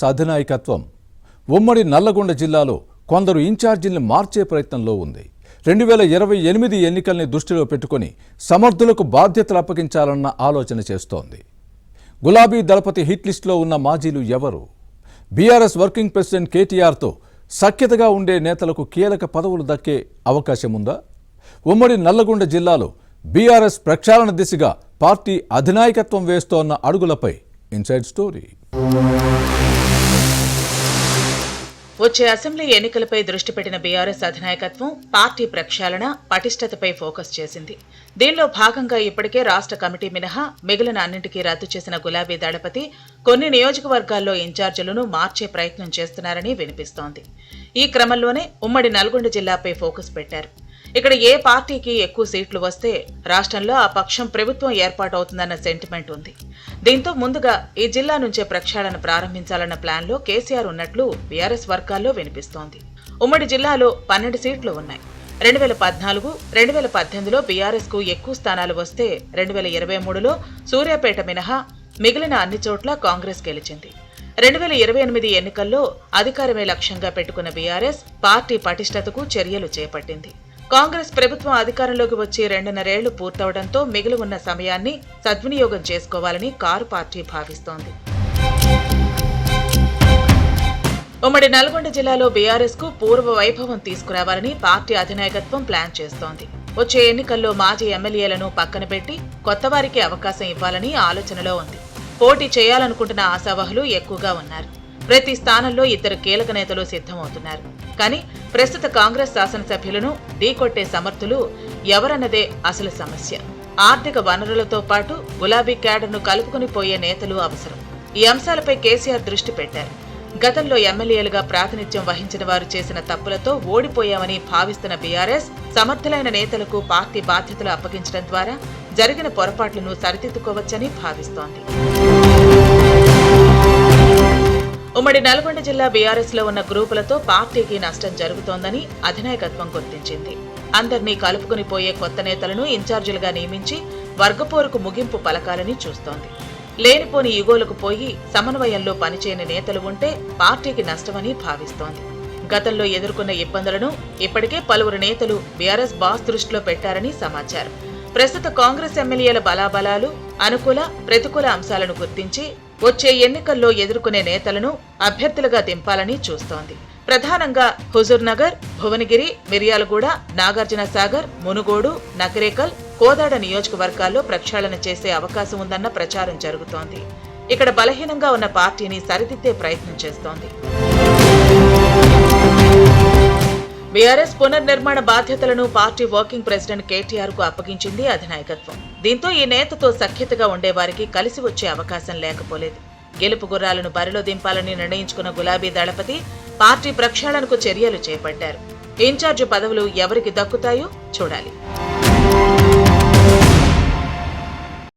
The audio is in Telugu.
బీఆర్ఎస్ అధినాయకత్వం ఉమ్మడి నల్లగొండ జిల్లాలో కొందరు ఇన్ఛార్జీల్ని మార్చే ప్రయత్నంలో ఉంది. 2028 ఎన్నికల్ని దృష్టిలో పెట్టుకుని సమర్థులకు బాధ్యతలు అప్పగించాలన్న ఆలోచన చేస్తోంది. గులాబీ దళపతి హిట్ లిస్టులో ఉన్న మాజీలు ఎవరు? బీఆర్ఎస్ వర్కింగ్ ప్రెసిడెంట్ కేటీఆర్తో సఖ్యతగా ఉండే నేతలకు కీలక పదవులు దక్కే అవకాశం ఉందా? ఉమ్మడి నల్లగొండ జిల్లాలో బీఆర్ఎస్ ప్రక్షాళన దిశగా పార్టీ అధినాయకత్వం వేస్తోన్న అడుగులపై ఇన్సైడ్ స్టోరీ. వచ్చే అసెంబ్లీ ఎన్నికలపై దృష్టి పెట్టిన బీఆర్ఎస్ అధినాయకత్వం పార్టీ ప్రక్షాళన పటిష్టతపై ఫోకస్ చేసింది. దీనిలో భాగంగా ఇప్పటికే రాష్ట్ర కమిటీ మినహా మిగిలిన అన్నింటికీ రద్దు చేసిన గులాబీ దళపతి కొన్ని నియోజకవర్గాల్లో ఇన్ఛార్జీలను మార్చే ప్రయత్నం చేస్తున్నారని వినిపిస్తోంది. ఈ క్రమంలోనే ఉమ్మడి నల్గొండ జిల్లాపై ఫోకస్ పెట్టారు. ఇక్కడ ఏ పార్టీకి ఎక్కువ సీట్లు వస్తే రాష్ట్రంలో ఆ పక్షం ప్రభుత్వం ఏర్పాటవుతుందన్న సెంటిమెంట్ ఉంది. దీంతో ముందుగా ఈ జిల్లా నుంచే ప్రక్షాళన ప్రారంభించాలన్న ప్లాన్లో కేసీఆర్ ఉన్నట్లు బీఆర్ఎస్ వర్గాల్లో వినిపిస్తోంది. ఉమ్మడి జిల్లాలో 12 సీట్లు ఉన్నాయి. 2014, 2018లో బీఆర్ఎస్కు ఎక్కువ స్థానాలు వస్తే 2023లో సూర్యాపేట మినహా మిగిలిన అన్ని చోట్ల కాంగ్రెస్ గెలిచింది. 2028 ఎన్నికల్లో అధికారమే లక్ష్యంగా పెట్టుకున్న బీఆర్ఎస్ పార్టీ పటిష్టతకు చర్యలు చేపట్టింది. కాంగ్రెస్ ప్రభుత్వం అధికారంలోకి వచ్చి 2.5 ఏళ్లు పూర్తవడంతో మిగిలి ఉన్న సమయాన్ని సద్వినియోగం చేసుకోవాలని కారు పార్టీ భావిస్తోంది. ఉమ్మడి నల్గొండ జిల్లాలో బీఆర్ఎస్ కు పూర్వ వైభవం తీసుకురావాలని పార్టీ అధినాయకత్వం ప్లాన్ చేస్తోంది. వచ్చే ఎన్నికల్లో మాజీ ఎమ్మెల్యేలను పక్కన పెట్టి కొత్తవారికి అవకాశం ఇవ్వాలని ఆలోచనలో ఉంది. పోటీ చేయాలనుకుంటున్న ఆశావహులు ఎక్కువగా ఉన్నారు. ప్రతి స్థానంలో 2 కీలక నేతలు సిద్ధమవుతున్నారు. కానీ ప్రస్తుత కాంగ్రెస్ శాసనసభ్యులను ఢీకొట్టే సమర్థులు ఎవరన్నదే అసలు సమస్య. ఆర్థిక వనరులతో పాటు గులాబీ క్యాడర్ను కలుపుకుని పోయే నేతలు అవసరం. ఈ అంశాలపై కేసీఆర్ దృష్టి పెట్టారు. గతంలో ఎమ్మెల్యేలుగా ప్రాతినిధ్యం వహించిన వారు చేసిన తప్పులతో ఓడిపోయామని భావిస్తున్న బీఆర్ఎస్ సమర్థులైన నేతలకు పార్టీ బాధ్యతలు అప్పగించడం ద్వారా జరిగిన పొరపాట్లను సరిదిద్దుకోవచ్చని భావిస్తోంది. ఉమ్మడి నల్గొండ జిల్లా బీఆర్ఎస్ లో ఉన్న గ్రూపులతో పార్టీకి నష్టం జరుగుతోందని అధినాయకత్వం గుర్తించింది. అందర్నీ కలుపుకుని పోయే కొత్త నేతలను ఇన్ఛార్జీలుగా నియమించి వర్గపోరుకు ముగింపు పలకాలని చూస్తోంది. లేనిపోని యుగోలకు పోయి సమన్వయంలో పనిచేయని నేతలు ఉంటే పార్టీకి నష్టమని భావిస్తోంది. గతంలో ఎదుర్కొన్న ఇబ్బందులను ఇప్పటికే పలువురు నేతలు బీఆర్ఎస్ బాస్ దృష్టిలో పెట్టారని సమాచారం. ప్రస్తుత కాంగ్రెస్ ఎమ్మెల్యేల బలాబలాలు, అనుకూల ప్రతికూల అంశాలను గుర్తించి వచ్చే ఎన్నికల్లో ఎదుర్కొనే నేతలను అభ్యర్థులుగా దింపాలని చూస్తోంది. ప్రధానంగా హుజూర్ నగర్, భువనగిరి, మిర్యాలగూడ, నాగార్జున సాగర్, మునుగోడు, నకరేకల్, కోదాడ నియోజకవర్గాల్లో ప్రక్షాళన చేసే అవకాశం ఉందన్న ప్రచారం జరుగుతోంది. ఇక్కడ బలహీనంగా ఉన్న పార్టీని సరిదిద్దే ప్రయత్నం చేస్తోంది. బీఆర్ఎస్ పునర్నిర్మాణ బాధ్యతలను పార్టీ వర్కింగ్ ప్రెసిడెంట్ కేటీఆర్ కు అప్పగించింది అధినాయకత్వం. దీంతో ఈ నేతతో సఖ్యతగా ఉండేవారికి కలిసి వచ్చే అవకాశం లేకపోలేదు. గెలుపు గుర్రాలను బరిలో దింపాలని నిర్ణయించుకున్న గులాబీ దళపతి పార్టీ ప్రక్షాళనకు చర్యలు చేపట్టారు. ఇన్ఛార్జి పదవులు ఎవరికి దక్కుతాయో చూడాలి.